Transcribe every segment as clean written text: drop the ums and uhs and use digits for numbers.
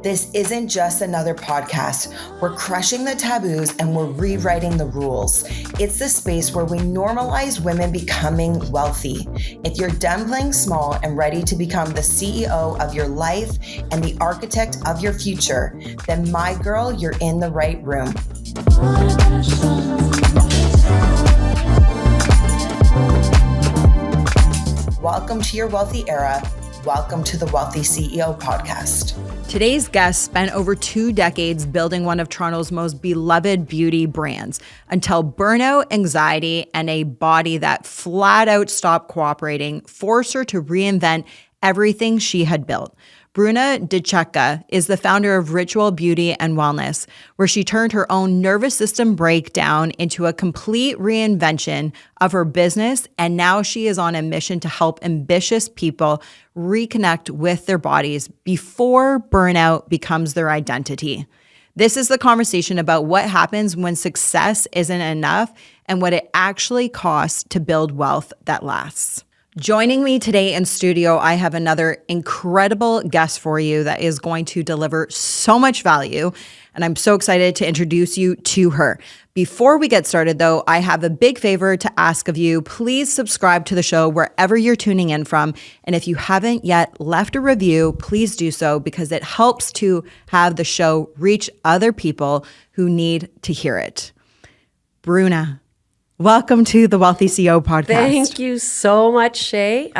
This isn't just another podcast. We're crushing the taboos and we're rewriting the rules. It's the space where we normalize women becoming wealthy. If you're done playing small and ready to become the CEO of your life and the architect of your future, then my girl, you're in the right room. Welcome to your wealthy era. Welcome to the Wellthy CEO podcast. Today's guest spent over 2 decades building one of Toronto's most beloved beauty brands until burnout, anxiety, and a body that flat out stopped cooperating forced her to reinvent everything she had built. Bruna DiCecca is the founder of Ritual Beauty and Wellness, where she turned her own nervous system breakdown into a complete reinvention of her business, and now she is on a mission to help ambitious people reconnect with their bodies before burnout becomes their identity. This is the conversation about what happens when success isn't enough and what it actually costs to build wealth that lasts. Joining me today in studio, I have another incredible guest for you that is going to deliver so much value, and I'm so excited to introduce you to her. Before we get started, though, I have a big favor to ask of you. Please subscribe to the show wherever you're tuning in from, and if you haven't yet left a review, please do so because it helps to have the show reach other people who need to hear it. Bruna, welcome to the Wellthy CEO podcast. Thank you so much, Shae.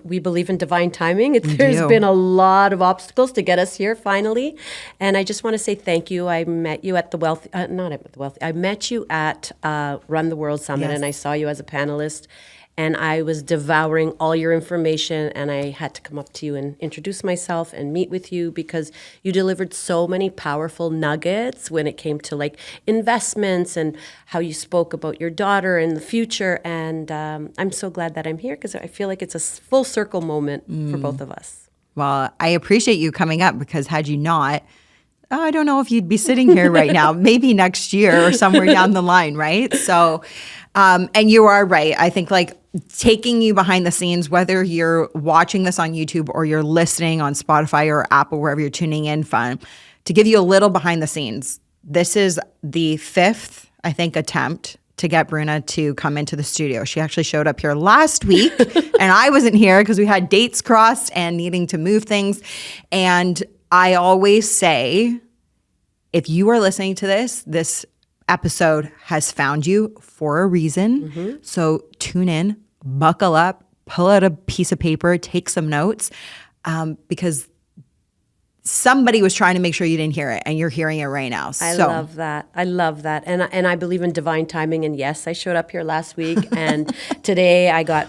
We believe in divine timing. There's been a lot of obstacles to get us here finally. And I just want to say thank you. I met you at the Wellthy, not at the Wellthy, I met you at Run the World Summit, and I saw you as a panelist. And I was devouring all your information, and I had to come up to you and introduce myself and meet with you because you delivered so many powerful nuggets when it came to like investments and how you spoke about your daughter and the future. And I'm so glad that I'm here because I feel like it's a full circle moment for both of us. Well, I appreciate you coming up because had you not, I don't know if you'd be sitting here right now, maybe next year or somewhere down the line, right? So, and you are right. I think like taking you behind the scenes, whether you're watching this on YouTube or you're listening on Spotify or Apple, wherever you're tuning in from, to give you a little behind the scenes. This is the 5th, I think, attempt to get Bruna to come into the studio. She actually showed up here last week and I wasn't here because we had dates crossed and needing to move things. And I always say, if you are listening to this episode has found you for a reason. Mm-hmm. So tune in, buckle up, pull out a piece of paper, take some notes, because somebody was trying to make sure you didn't hear it, and you're hearing it right now. I love that. I love that. And I believe in divine timing. And yes, I showed up here last week, and today I got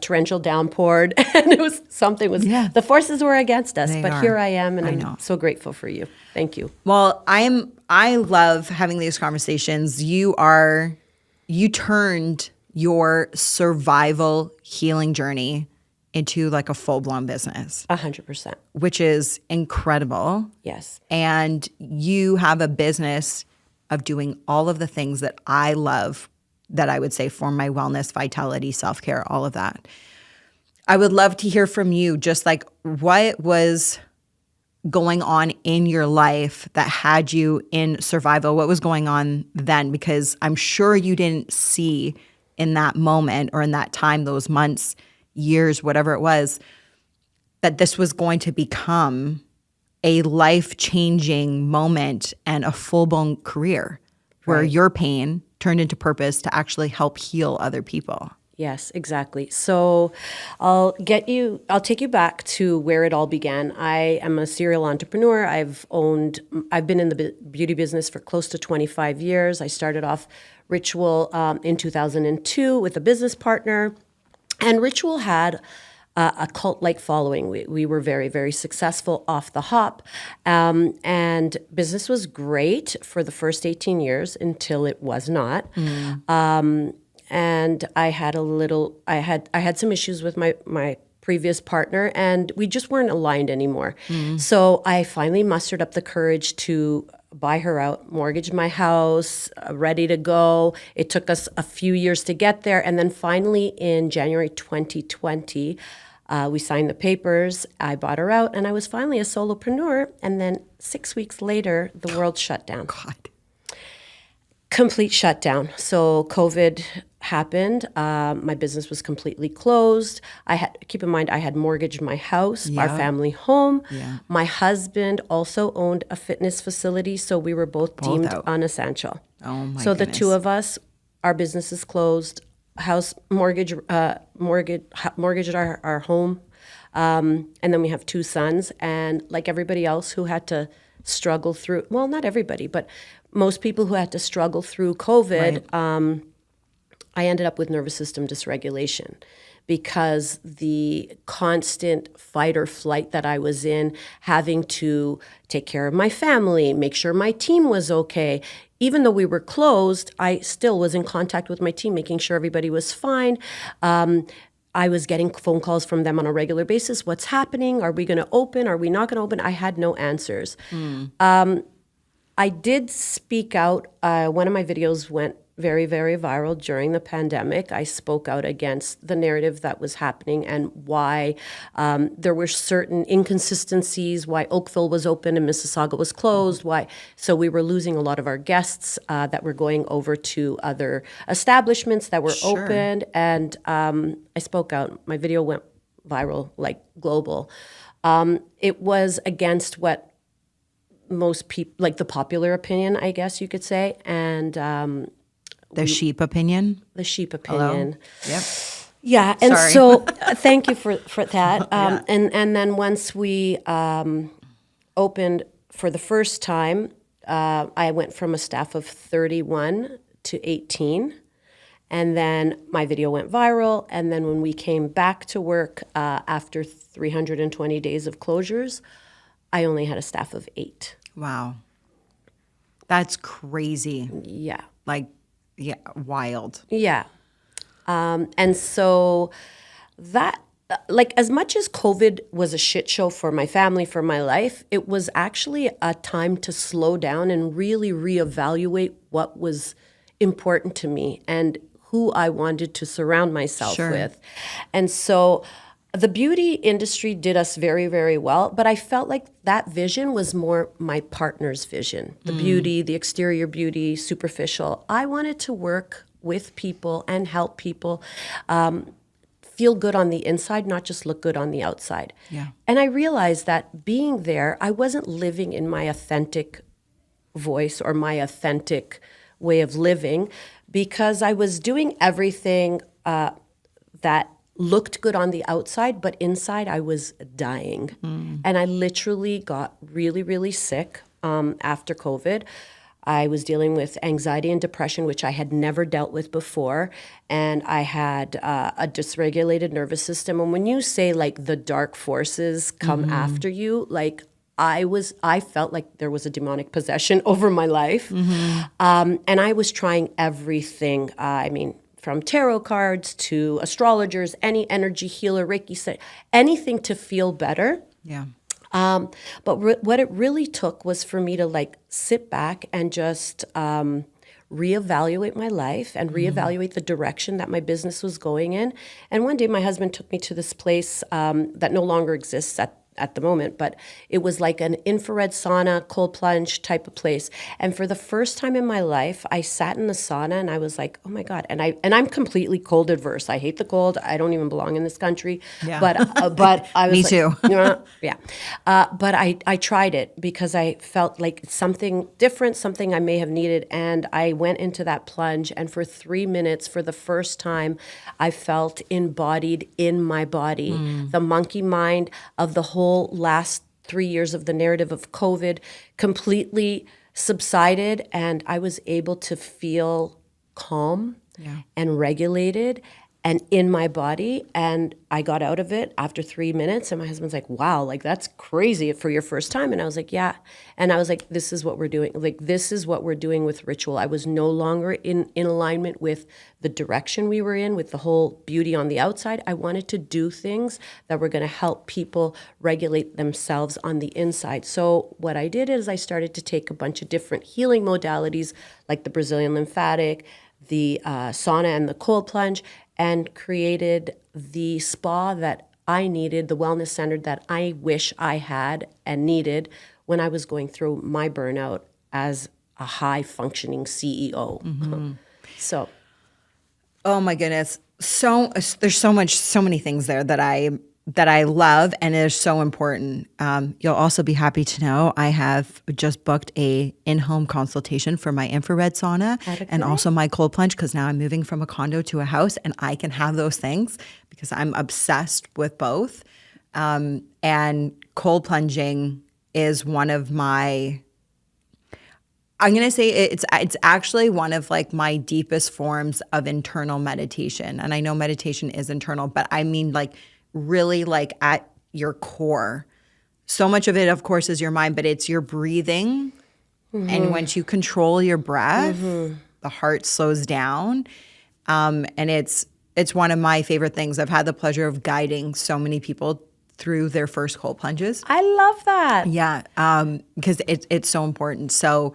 torrential downpoured, and the forces were against us. Here I am, and I'm so grateful for you. Thank you. Well, I love having these conversations. You turned your survival healing journey into like a full-blown business. 100%. Which is incredible. Yes. And you have a business of doing all of the things that I love, that I would say for my wellness, vitality, self-care, all of that. I would love to hear from you, just like what was going on in your life that had you in survival? What was going on then? Because I'm sure you didn't see in that moment or in that time, those months, years, whatever it was, that this was going to become a life-changing moment and a full-blown career where your pain turned into purpose to actually help heal other people. Yes, exactly. So I'll take you back to where it all began. I am a serial entrepreneur. I've been in the beauty business for close to 25 years. I started off Ritual in 2002 with a business partner, and Ritual had a cult-like following. We were very, very successful off the hop, and business was great for the first 18 years until it was not. And I had some issues with my previous partner, and we just weren't aligned anymore. So I finally mustered up the courage to buy her out, mortgage my house, ready to go. It took us a few years to get there. And then finally in January 2020, We signed the papers. I bought her out, and I was finally a solopreneur. And then 6 weeks later, the world shut down. God. Complete shutdown. So COVID happened. My business was completely closed. Keep in mind, I had mortgaged my house, our family home. Yeah. My husband also owned a fitness facility, so we were both deemed out. unessential. Oh my So the goodness. two of us, our businesses closed, house mortgaged our home, and then we have two sons. And like everybody else who had to struggle through, well, not everybody, but most people who had to struggle through COVID, I ended up with nervous system dysregulation because the constant fight or flight that I was in, having to take care of my family, make sure my team was okay. Even though we were closed, I still was in contact with my team, making sure everybody was fine. I was getting phone calls from them on a regular basis. What's happening? Are we going to open? Are we not going to open? I had no answers. I did speak out. One of my videos went very, very viral during the pandemic. I spoke out against the narrative that was happening and why there were certain inconsistencies, why Oakville was open and Mississauga was closed, so we were losing a lot of our guests that were going over to other establishments that were opened. And I spoke out. My video went viral, like global. It was against what most people, like the popular opinion, I guess you could say, and the sheep opinion. The sheep opinion. Hello? Yep. Yeah, and Sorry. so thank you for that. And then once we opened for the first time, I went from a staff of 31 to 18. And then my video went viral. And then when we came back to work after 320 days of closures, I only had a staff of 8. Wow. That's crazy. Yeah. Wild. Yeah. And so that, like, as much as COVID was a shit show for my family, for my life, it was actually a time to slow down and really reevaluate what was important to me and who I wanted to surround myself with. And so the beauty industry did us very, very well, but I felt like that vision was more my partner's vision. The beauty, the exterior beauty, superficial. I wanted to work with people and help people feel good on the inside, not just look good on the outside. Yeah. And I realized that being there, I wasn't living in my authentic voice or my authentic way of living because I was doing everything that looked good on the outside, but inside I was dying. And I literally got really, really sick after COVID. I was dealing with anxiety and depression, which I had never dealt with before. And I had a dysregulated nervous system. And when you say like the dark forces come after you, like I felt like there was a demonic possession over my life. And I was trying everything. From tarot cards to astrologers, any energy healer, Reiki, anything to feel better. Yeah. But what it really took was for me to like sit back and just reevaluate my life and reevaluate the direction that my business was going in. And one day my husband took me to this place that no longer exists at the moment, but it was like an infrared sauna, cold plunge type of place. And for the first time in my life, I sat in the sauna and I was like, oh my God. And I'm completely cold adverse. I hate the cold. I don't even belong in this country. Yeah. But I was Me like, too. Yeah. But I tried it because I felt like something different, something I may have needed. And I went into that plunge. And for 3 minutes, for the first time, I felt embodied in my body. The monkey mind of the whole last 3 years of the narrative of COVID completely subsided, and I was able to feel calm and regulated and in my body. And I got out of it after 3 minutes, and my husband's like, wow, like that's crazy for your first time. And I was like, yeah. And I was like, this is what we're doing. Like, this is what we're doing with ritual. I was no longer in alignment with the direction we were in, with the whole beauty on the outside. I wanted to do things that were going to help people regulate themselves on the inside. So what I did is I started to take a bunch of different healing modalities, like the Brazilian lymphatic, the sauna and the cold plunge, and created the spa that I needed, the wellness center that I wish I had and needed when I was going through my burnout as a high functioning CEO. So, oh my goodness. There's so many things there that I love and is so important. You'll also be happy to know I have just booked a in-home consultation for my infrared sauna and also my cold plunge, because now I'm moving from a condo to a house and I can have those things because I'm obsessed with both. And cold plunging is one of my, I'm going to say it's actually one of like my deepest forms of internal meditation. And I know meditation is internal, but I mean like really like at your core. So much of it, of course, is your mind, but it's your breathing. And once you control your breath, the heart slows down. And it's one of my favorite things. I've had the pleasure of guiding so many people through their first cold plunges. I love that. Yeah, because it's so important. So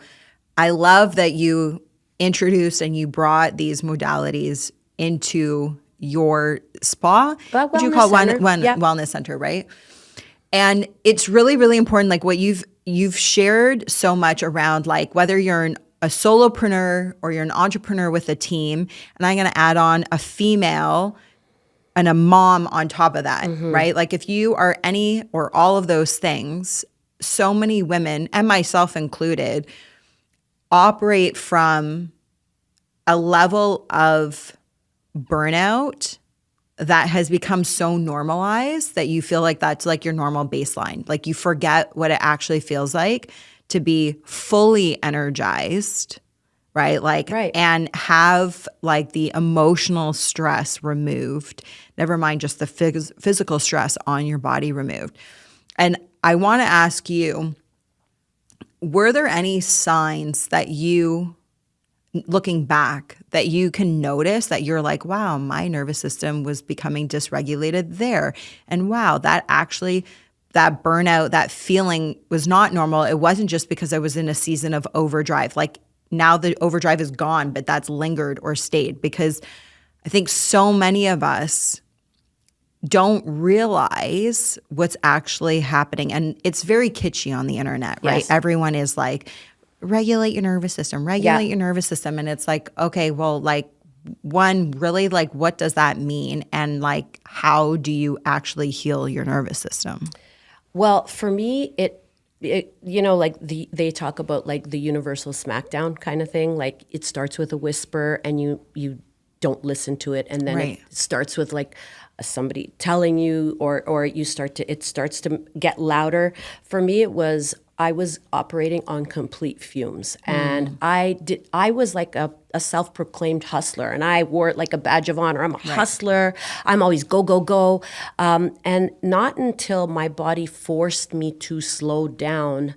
I love that you introduced and you brought these modalities into your spa. What you call wellness center, right? And it's really, really important. Like what you've shared so much around, like whether you're a solopreneur or you're an entrepreneur with a team, and I'm going to add on a female and a mom on top of that, right? Like if you are any or all of those things, so many women, and myself included, operate from a level of burnout that has become so normalized that you feel like that's like your normal baseline. Like you forget what it actually feels like to be fully energized, right? Like, and have like the emotional stress removed, never mind just the physical stress on your body removed. And I want to ask you, were there any signs that you, looking back, that you can notice that you're like, wow, my nervous system was becoming dysregulated there. And wow, that burnout, that feeling was not normal. It wasn't just because I was in a season of overdrive. Like now the overdrive is gone, but that's lingered or stayed, because I think so many of us don't realize what's actually happening. And it's very kitschy on the internet, right? Yes. Everyone is like, regulate your nervous system, regulate your nervous system. And it's like, okay, well, like one, really, like what does that mean? And like, how do you actually heal your nervous system? Well, for me, it you know, like they talk about like the universal smackdown kind of thing. Like it starts with a whisper and you don't listen to it. And then it starts with like somebody telling you, or it starts to get louder. For me, I was operating on complete fumes, and I was like a self-proclaimed hustler, and I wore it like a badge of honor. I'm a hustler. I'm always go, go, go. And not until my body forced me to slow down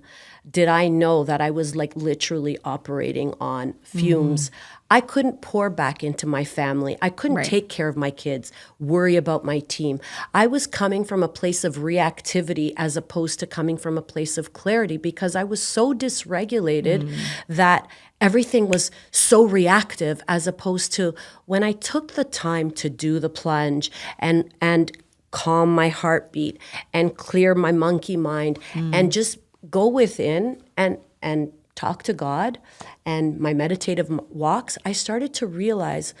did I know that I was like literally operating on fumes. I couldn't pour back into my family. I couldn't take care of my kids, worry about my team. I was coming from a place of reactivity as opposed to coming from a place of clarity, because I was so dysregulated that everything was so reactive, as opposed to when I took the time to do the plunge and calm my heartbeat and clear my monkey mind and just go within and talk to God and my meditative walks, I started to realize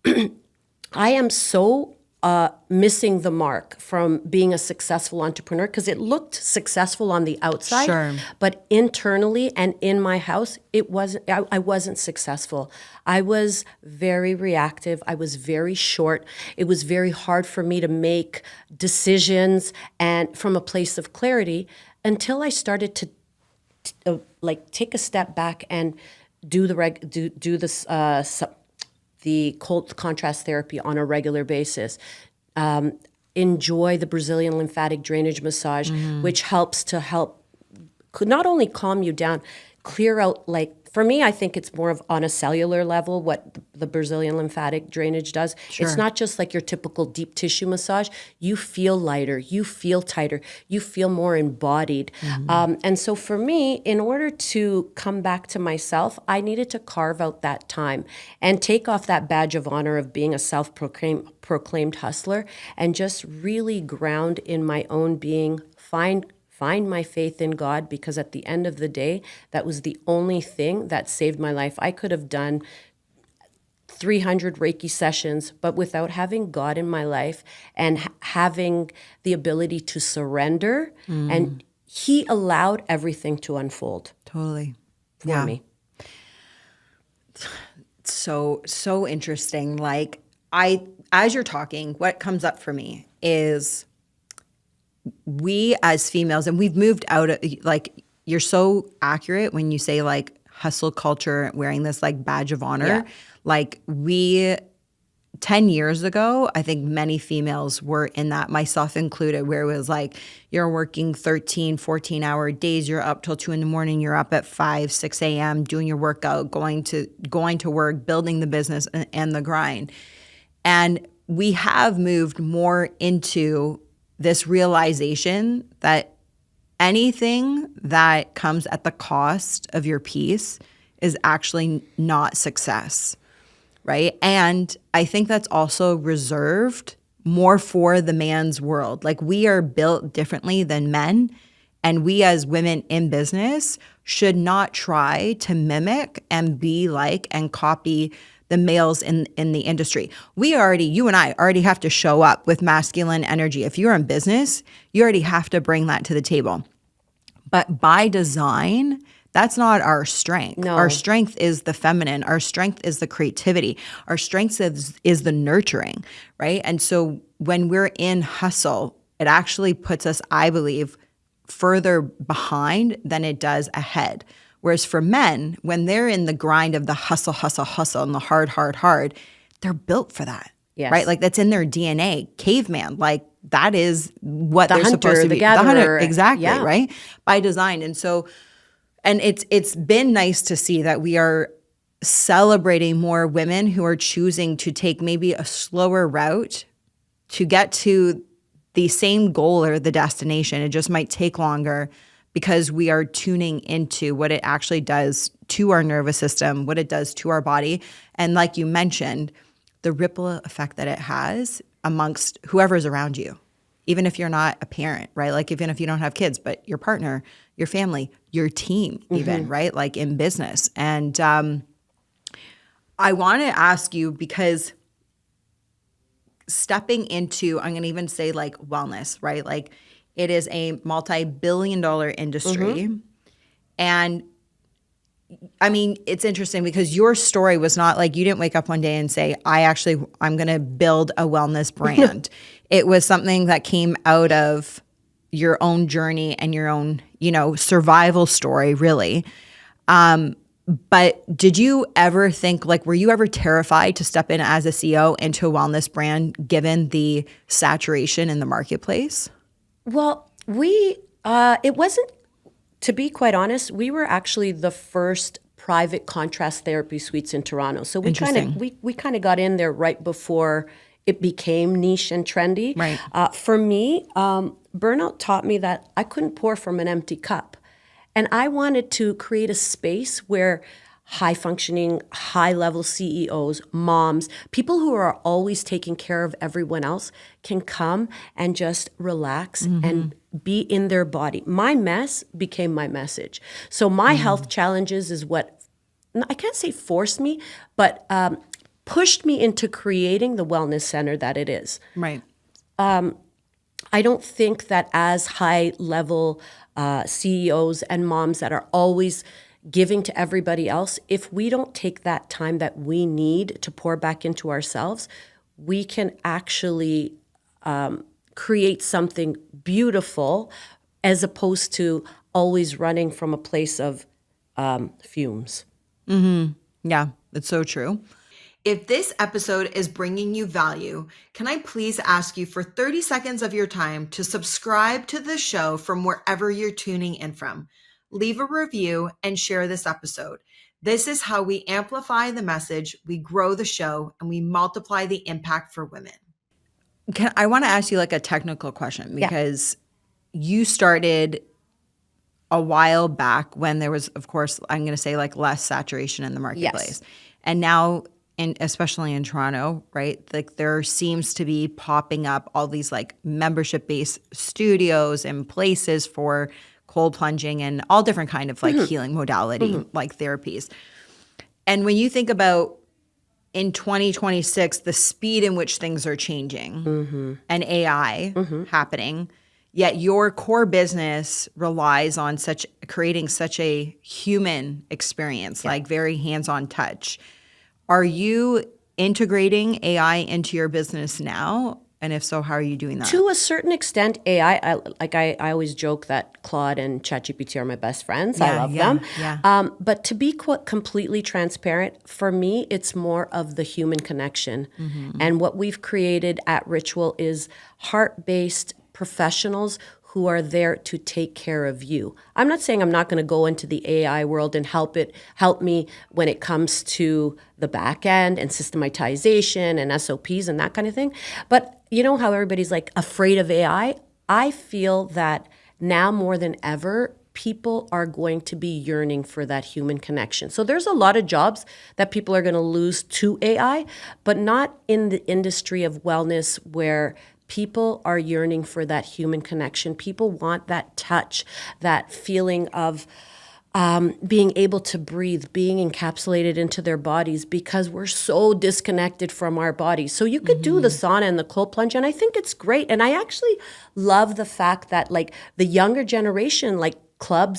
I am so missing the mark from being a successful entrepreneur, because it looked successful on the outside, but internally and in my house, I wasn't successful. I was very reactive. I was very short. It was very hard for me to make decisions and from a place of clarity, until I started to like take a step back and do the cold contrast therapy on a regular basis. Enjoy the Brazilian lymphatic drainage massage, which helps not only calm you down, clear out like For me, I think it's more of on a cellular level what the Brazilian lymphatic drainage does. Sure. It's not just like your typical deep tissue massage. You feel lighter, you feel tighter, you feel more embodied. And so for me, in order to come back to myself, I needed to carve out that time and take off that badge of honor of being a self-proclaimed hustler and just really ground in my own being, find my faith in God, because at the end of the day, that was the only thing that saved my life. I could have done 300 Reiki sessions, but without having God in my life and having the ability to surrender, and He allowed everything to unfold. Totally. For me. So interesting. Like as you're talking, what comes up for me is we as females, and we've moved out of, like, you're so accurate when you say like hustle culture, wearing this like badge of honor. Yeah. Like 10 years ago, I think many females were in that, myself included, where it was like, you're working 13, 14-hour days, you're up till 2 a.m, you're up at 5, 6 a.m, doing your workout, going to work, building the business and the grind. And we have moved more into this realization that anything that comes at the cost of your peace is actually not success, right? And I think that's also reserved more for the man's world. Like, we are built differently than men, and we as women in business should not try to mimic and be like and copy the males in the industry. You and I already have to show up with masculine energy. If you're in business, you already have to bring that to the table. But by design, that's not our strength. No. Our strength is the feminine. Our strength is the creativity. Our strength is the nurturing, right? And so when we're in hustle, it actually puts us, I believe, further behind than it does ahead. Whereas for men, when they're in the grind of the hustle, and the hard, they're built for that, Yes. right? Like, that's in their DNA. Caveman, like, that is what The they're hunter, supposed to the be. gatherer. The hunter, exactly, Yeah. right? By design. And so, and it's been nice to see that we are celebrating more women who are choosing to take maybe a slower route to get to the same goal or the destination. It just might take longer, because we are tuning into what it actually does to our nervous system, what it does to our body. And like you mentioned, the ripple effect that it has amongst whoever's around you, even if you're not a parent, right? Like, even if you don't have kids, but your partner, your family, your team even, right? Like in business. And I want to ask you, because stepping into, I'm going to even say like wellness, right? Like, it is a multi-billion-dollar industry. And I mean, it's interesting because your story was not like, you didn't wake up one day and say, I'm going to build a wellness brand. It was something that came out of your own journey and your own, survival story, really. But did you ever think, like, were you ever terrified to step in as a CEO into a wellness brand given the saturation in the marketplace? Well, it wasn't, to be quite honest, we were actually the first private contrast therapy suites in Toronto. So we kind of got in there right before it became niche and trendy. Right. For me, Burnout taught me that I couldn't pour from an empty cup. And I wanted to create a space where high-functioning, high-level CEOs, moms, people who are always taking care of everyone else can come and just relax and be in their body. My mess became my message. So my health challenges is what, I can't say forced me, but pushed me into creating the wellness center that it is. Right. I don't think that as high-level CEOs and moms that are always giving to everybody else, if we don't take that time that we need to pour back into ourselves, we can actually create something beautiful, as opposed to always running from a place of fumes. Yeah, that's so true. If this episode is bringing you value, can I please ask you for 30 seconds of your time to subscribe to the show from wherever you're tuning in from? leave a review, and share this episode. This is how we amplify the message, we grow the show, and we multiply the impact for women. I want to ask you like a technical question because you started a while back when there was, of course, I'm going to say like less saturation in the marketplace. Yes. And now, especially in Toronto, right, like there seems to be popping up all these like membership-based studios and places for cold plunging and all different kind of like healing modality, like therapies. And when you think about in 2026, the speed in which things are changing and AI happening, yet your core business relies on creating such a human experience, like very hands-on touch. Are you integrating AI into your business now? And if so, how are you doing that? To a certain extent, AI, I always joke that Claude and ChatGPT are my best friends. I love them. Yeah. But to be completely transparent, for me, it's more of the human connection. And what we've created at Ritual is heart-based professionals who are there to take care of you. I'm not saying I'm not going to go into the AI world and help me when it comes to the back end and systematization and SOPs and that kind of thing. But you know how everybody's like afraid of AI? I feel that now more than ever, people are going to be yearning for that human connection. So there's a lot of jobs that people are going to lose to AI, but not in the industry of wellness where people are yearning for that human connection. People want that touch, that feeling of being able to breathe, being encapsulated into their bodies because we're so disconnected from our bodies. So you could do the sauna and the cold plunge, and I think it's great. And I actually love the fact that like the younger generation, like Club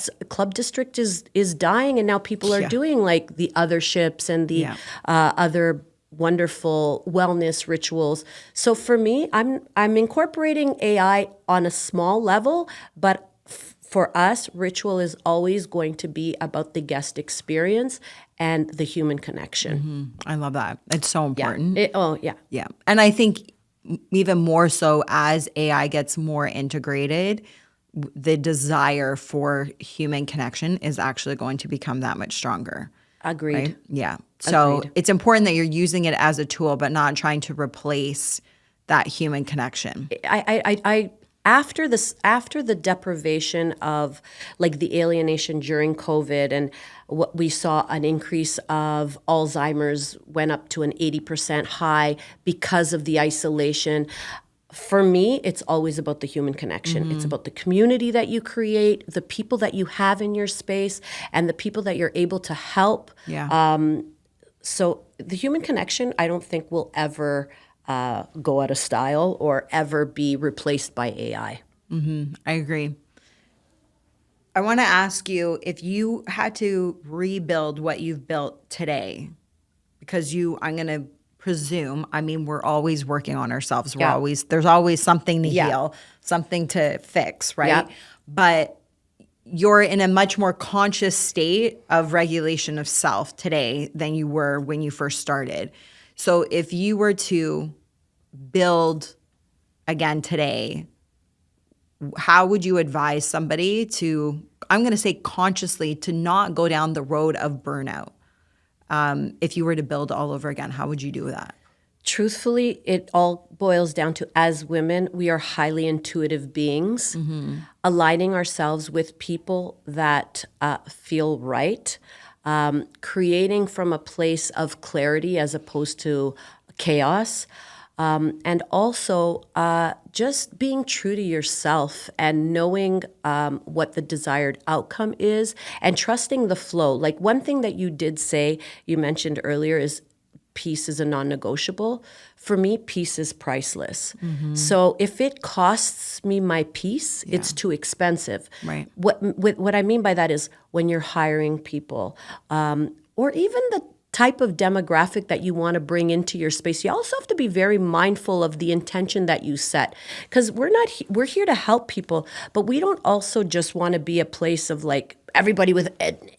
District is dying, and now people are doing like the other ships and the other wonderful wellness rituals. So for me, I'm incorporating AI on a small level, but for us, Ritual is always going to be about the guest experience and the human connection. I love that. It's so important. Yeah. And I think even more so as AI gets more integrated, the desire for human connection is actually going to become that much stronger. Agreed. Right? Yeah. So it's important that you're using it as a tool, but not trying to replace that human connection. After the deprivation of like the alienation during COVID, and what we saw an increase of Alzheimer's went up to an 80% high because of the isolation. For me, it's always about the human connection. It's about the community that you create, the people that you have in your space, and the people that you're able to help. So the human connection, I don't think will ever go out of style or ever be replaced by AI. I agree. I want to ask you if you had to rebuild what you've built today, because I'm going to presume, I mean, we're always working on ourselves. There's always something to heal, something to fix, right? Yeah. But you're in a much more conscious state of regulation of self today than you were when you first started. So if you were to build again today, how would you advise somebody to, I'm going to say consciously, to not go down the road of burnout? If you were to build all over again, how would you do that? Truthfully, it all boils down to, as women, we are highly intuitive beings. Aligning ourselves with people that feel right, creating from a place of clarity as opposed to chaos, and also just being true to yourself and knowing what the desired outcome is and trusting the flow. Like one thing that you did say, you mentioned earlier, is peace is a non-negotiable. For me, peace is priceless. So if it costs me my peace, it's too expensive. What I mean by that is when you're hiring people, or even type of demographic that you want to bring into your space. You also have to be very mindful of the intention that you set, because we're here to help people, but we don't also just want to be a place of like everybody with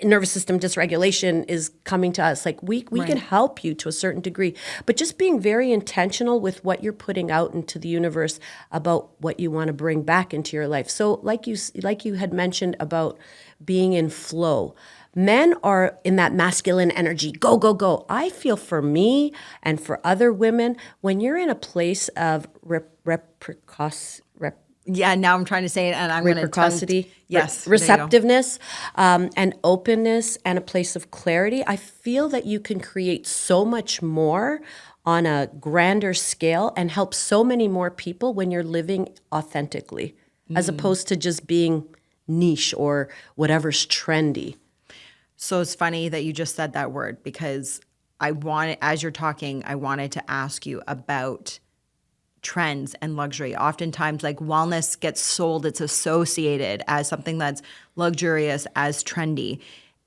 nervous system dysregulation is coming to us. Like we can help you to a certain degree, but just being very intentional with what you're putting out into the universe about what you want to bring back into your life. So like you had mentioned about being in flow. Men are in that masculine energy, go, go, go. I feel for me and for other women, when you're in a place of now I'm trying to say it, and I'm going to reciprocity, yes, receptiveness, and openness, and a place of clarity, I feel that you can create so much more on a grander scale and help so many more people when you're living authentically, as opposed to just being niche or whatever's trendy. So it's funny that you just said that word, because as you're talking, I wanted to ask you about trends and luxury. Oftentimes, like wellness gets sold, it's associated as something that's luxurious, as trendy.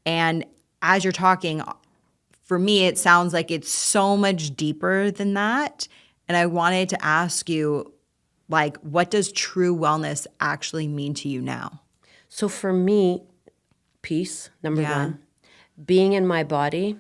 And as you're talking, for me, it sounds like it's so much deeper than that. And I wanted to ask you, like, what does true wellness actually mean to you now? So for me, peace, number one. Being in my body,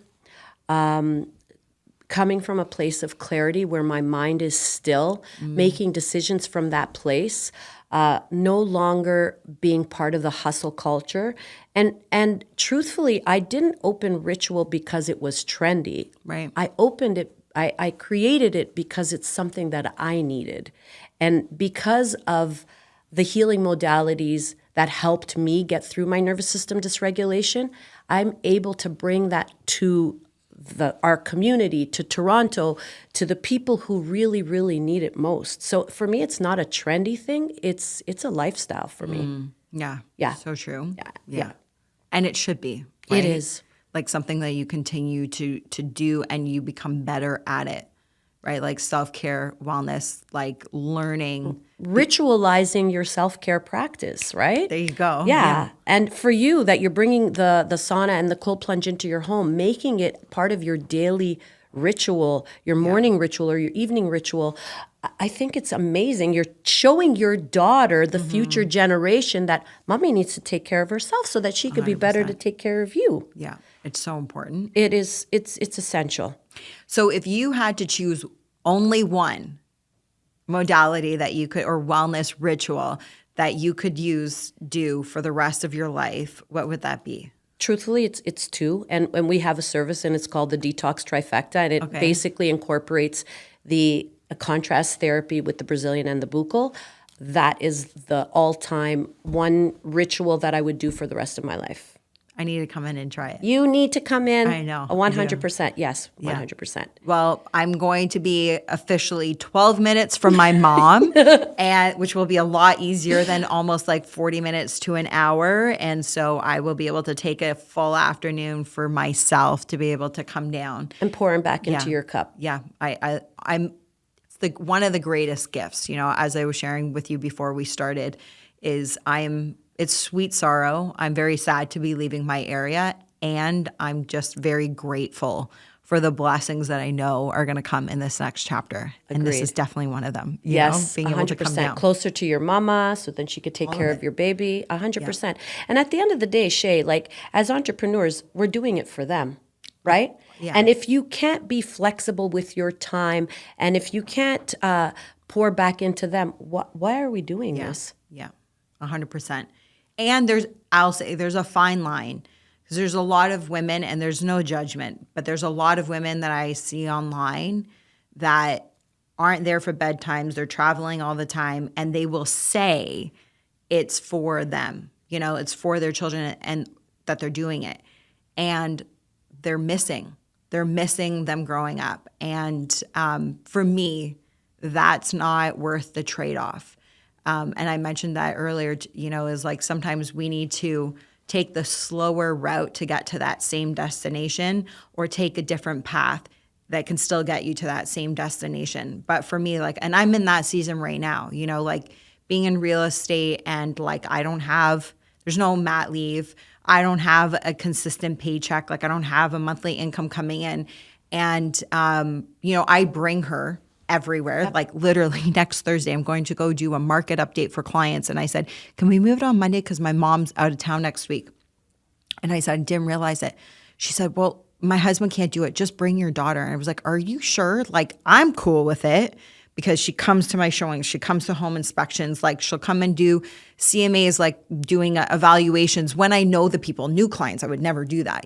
coming from a place of clarity where my mind is still, making decisions from that place, no longer being part of the hustle culture. And truthfully, I didn't open ritual because it was trendy. Right. I opened it, I created it because it's something that I needed. And because of the healing modalities that helped me get through my nervous system dysregulation, I'm able to bring that to our community, to Toronto, to the people who really, really need it most. So for me, it's not a trendy thing. It's a lifestyle for me. Yeah. Yeah. So true. Yeah. And it should be. Right? It is. Like something that you continue to do and you become better at it, right? Like self-care, wellness, like learning. Ritualizing your self-care practice, right? There you go. Yeah. And for you, that you're bringing the sauna and the cold plunge into your home, making it part of your daily ritual, your morning ritual or your evening ritual, I think it's amazing. You're showing your daughter, the future generation, that mommy needs to take care of herself so that she could be better to take care of you. Yeah. It's so important. It is. It's essential. So if you had to choose only one modality that you could, or wellness ritual that you could do for the rest of your life, what would that be? Truthfully, it's two. And we have a service, and it's called the Detox Trifecta. And it basically incorporates the contrast therapy with the Brazilian and the buccal. That is the all-time one ritual that I would do for the rest of my life. I need to come in and try it. You need to come in. I know. 100%. Yes, 100%. Well, I'm going to be officially 12 minutes from my mom, and which will be a lot easier than almost like 40 minutes to an hour. And so I will be able to take a full afternoon for myself to be able to come down. And pour them back into your cup. Yeah. I'm it's one of the greatest gifts, as I was sharing with you before we started, is it's sweet sorrow. I'm very sad to be leaving my area, and I'm just very grateful for the blessings that I know are going to come in this next chapter. Agreed. And this is definitely one of them. Being 100%. Able to come down. Closer to your mama, so then she could take care of your baby. 100%. Yeah. And at the end of the day, Shae, like as entrepreneurs, we're doing it for them, right? Yeah. And if you can't be flexible with your time, and if you can't pour back into them, why are we doing this? Yeah, 100%. And there's a fine line, because there's a lot of women, and there's no judgment, but there's a lot of women that I see online that aren't there for bedtimes. They're traveling all the time, and they will say it's for them. It's for their children, and that they're doing it. And they're missing them growing up. And for me, that's not worth the trade-off. And I mentioned that earlier, is like sometimes we need to take the slower route to get to that same destination, or take a different path that can still get you to that same destination. But for me, and I'm in that season right now, being in real estate, and there's no mat leave. I don't have a consistent paycheck. Like I don't have a monthly income coming in. And, I bring her everywhere. Yep. Like literally next Thursday, I'm going to go do a market update for clients. And I said, can we move it on Monday? Because my mom's out of town next week. And I said, I didn't realize it. She said, well, my husband can't do it. Just bring your daughter. And I was like, are you sure? Like, I'm cool with it because she comes to my showings. She comes to home inspections. Like she'll come and do CMAs, like doing evaluations when I know the people, new clients. I would never do that,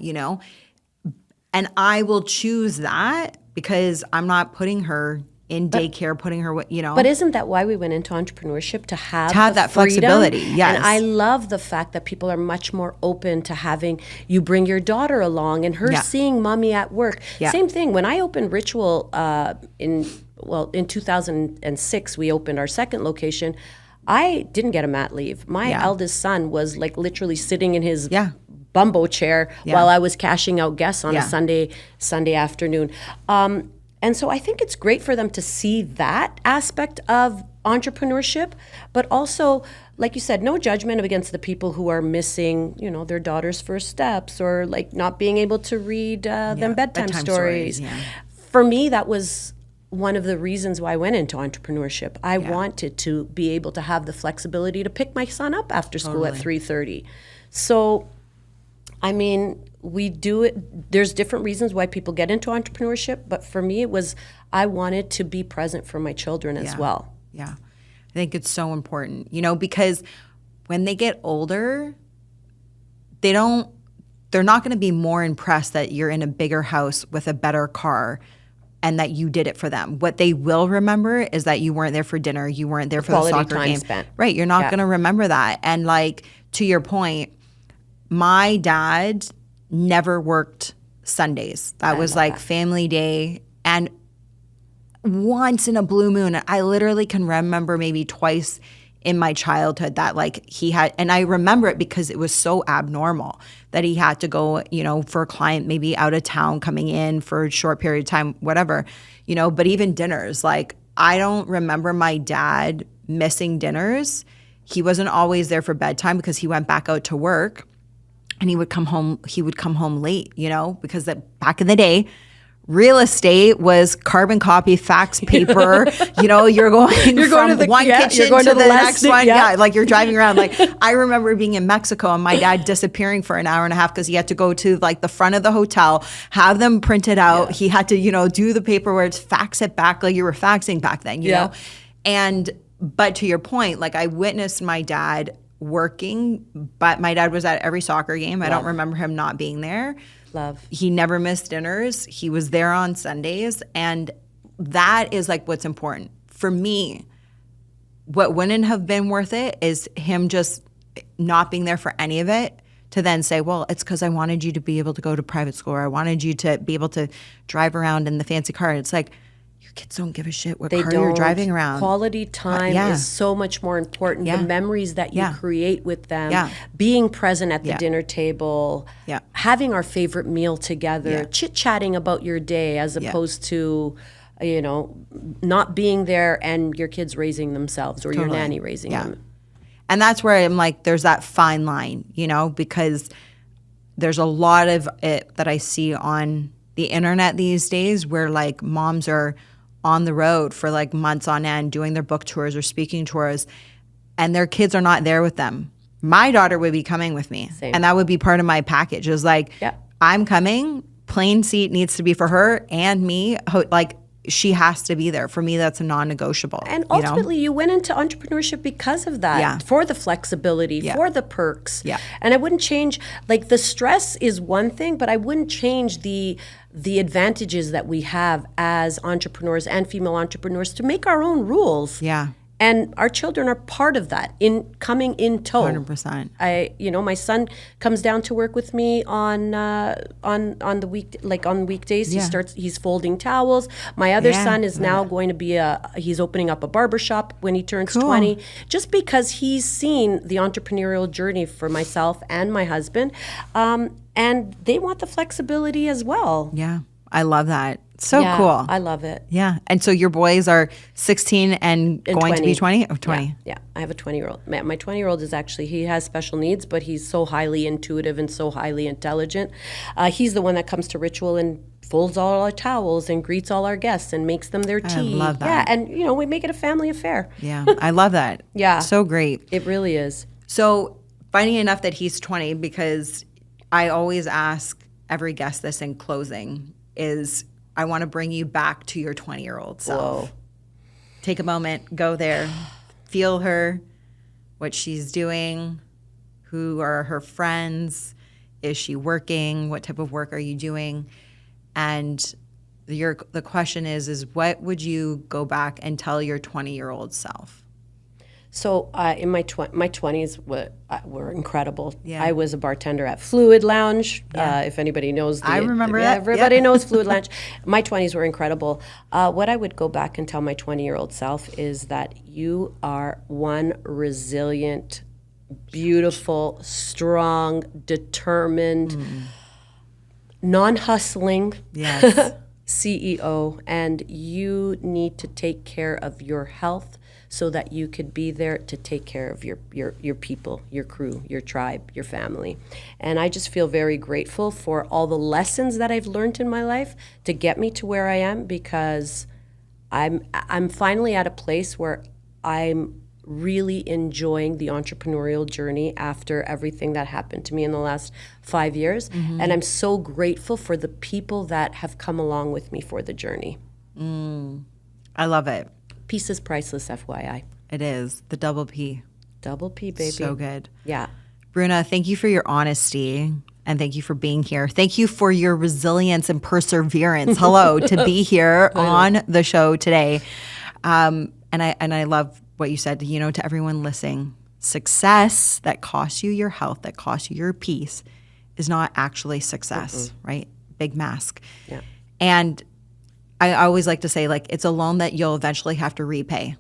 And I will choose that because I'm not putting her in daycare, putting her, But isn't that why we went into entrepreneurship, to have that flexibility? Yes. And I love the fact that people are much more open to having you bring your daughter along and her seeing mommy at work. Yeah. Same thing. When I opened Ritual in 2006, we opened our second location. I didn't get a mat leave. My eldest son was like literally sitting in his bumbo chair while I was cashing out guests on a Sunday afternoon. And so I think it's great for them to see that aspect of entrepreneurship, but also, like you said, no judgment against the people who are missing, their daughter's first steps or like not being able to read them bedtime stories. For me, that was one of the reasons why I went into entrepreneurship. I wanted to be able to have the flexibility to pick my son up after school at 3:30. So, I mean, we do it. There's different reasons why people get into entrepreneurship, but for me, it was I wanted to be present for my children as well. Yeah, I think it's so important, because when they get older, they're not going to be more impressed that you're in a bigger house with a better car and that you did it for them. What they will remember is that you weren't there for dinner, you weren't there for the soccer game. Spent. Right, you're not going to remember that. And like to your point, my dad never worked Sundays. That was like family day. And once in a blue moon, I literally can remember maybe twice in my childhood that like he had, and I remember it because it was so abnormal that he had to go, for a client maybe out of town coming in for a short period of time, whatever, but even dinners, like I don't remember my dad missing dinners. He wasn't always there for bedtime because he went back out to work. And he would come home late, because back in the day, real estate was carbon copy, fax paper. You're going from one kitchen to the next one. Yeah, like you're driving around. Like I remember being in Mexico and my dad disappearing for an hour and a half because he had to go to like the front of the hotel, have them printed out. Yeah. He had to, do the paperwork, fax it back like you were faxing back then, you know? But to your point, like I witnessed my dad working, but my dad was at every soccer game. I don't remember him not being there. He never missed dinners. He was there on Sundays. And that is like what's important. For me, what wouldn't have been worth it is him just not being there for any of it to then say, well, it's because I wanted you to be able to go to private school or I wanted you to be able to drive around in the fancy car. And it's like, kids don't give a shit what car you're driving around. Quality time is so much more important. The memories that you create with them, being present at the dinner table, having our favorite meal together, chit-chatting about your day as opposed to, not being there and your kids raising themselves or your nanny raising them. And that's where I'm like, there's that fine line, because there's a lot of it that I see on the internet these days where like moms are on the road for like months on end doing their book tours or speaking tours and their kids are not there with them. My daughter would be coming with me. Same. And that would be part of my package. It was like, I'm coming, plane seat needs to be for her and me. Like she has to be there. For me, that's a non-negotiable. And ultimately, you went into entrepreneurship because of that, for the flexibility, for the perks. And I wouldn't change, like the stress is one thing, but I wouldn't change the advantages that we have as entrepreneurs and female entrepreneurs to make our own rules. And our children are part of that, in coming in tow. 100%. My son comes down to work with me on the week, like on weekdays. He's folding towels. My other son is now going to be he's opening up a barbershop when he turns 20, just because he's seen the entrepreneurial journey for myself and my husband. And they want the flexibility as well. Yeah, I love that. So cool. I love it. Yeah. And so your boys are 16 and going 20. to be 20? Oh, 20. Yeah. I have a 20-year-old. My 20-year-old is actually, he has special needs, but he's so highly intuitive and so highly intelligent. He's the one that comes to ritual and folds all our towels and greets all our guests and makes them their tea. I love that. Yeah. And, we make it a family affair. Yeah. I love that. Yeah. So great. It really is. So funny enough that he's 20, because I always ask every guest this in closing, is I want to bring you back to your 20-year-old self. Whoa. Take a moment, go there, feel her, what she's doing, who are her friends, is she working, what type of work are you doing? And the question is what would you go back and tell your 20-year-old self? So in my 20s were incredible. Yeah. I was a bartender at Fluid Lounge. If anybody knows, I remember that. Everybody Yeah. knows Fluid Lounge. My 20s were incredible. What I would go back and tell my 20-year-old self is that you are one resilient, beautiful, strong, determined, non-hustling Yes. CEO, and you need to take care of your health so that you could be there to take care of your people, your crew, your tribe, your family. And I just feel very grateful for all the lessons that I've learned in my life to get me to where I am, because I'm finally at a place where I'm really enjoying the entrepreneurial journey after everything that happened to me in the last 5 years. Mm-hmm. And I'm so grateful for the people that have come along with me for the journey. I love it. Peace is priceless, FYI. It is. The double P. Double P, baby. So good. Yeah. Bruna, thank you for your honesty, and thank you for being here. Thank you for your resilience and perseverance. Hello, to be here on the show today. And I love what you said, to everyone listening. Success that costs you your health, that costs you your peace, is not actually success, right? Big mask. Yeah. And I always like to say, it's a loan that you'll eventually have to repay,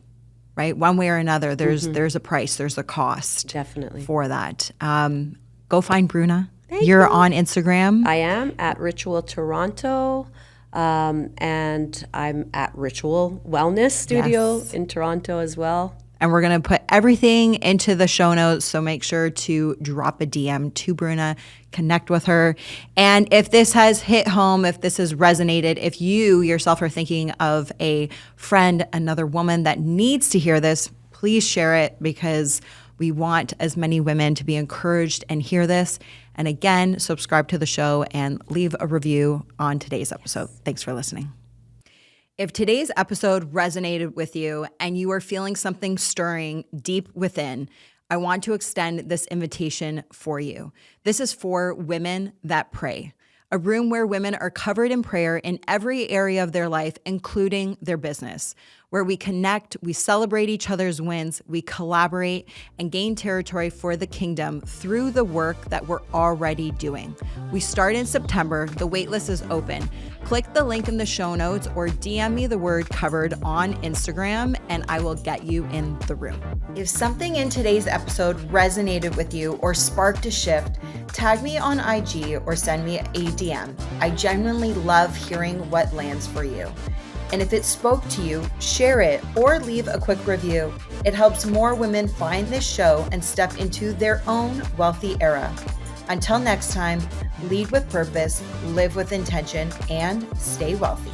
right? One way or another, there's a price, there's a cost. Definitely. For that. Go find Bruna. Thank You're you. on Instagram. I am at Ritual Toronto, and I'm at Ritual Wellness Studio in Toronto as well. And we're going to put everything into the show notes, so make sure to drop a DM to Bruna, connect with her. And if this has hit home, if this has resonated, if you yourself are thinking of a friend, another woman that needs to hear this, please share it, because we want as many women to be encouraged and hear this. And again, subscribe to the show and leave a review on today's episode. Thanks for listening. If today's episode resonated with you and you are feeling something stirring deep within, I want to extend this invitation for you. This is for Women That Pray, a room where women are covered in prayer in every area of their life, including their business, where we connect, we celebrate each other's wins, we collaborate, and gain territory for the kingdom through the work that we're already doing. We start in September. The waitlist is open. Click the link in the show notes or DM me the word covered on Instagram, and I will get you in the room. If something in today's episode resonated with you or sparked a shift, tag me on IG or send me a DM. I genuinely love hearing what lands for you. And if it spoke to you, share it or leave a quick review. It helps more women find this show and step into their own wealthy era. Until next time, lead with purpose, live with intention, and stay wealthy.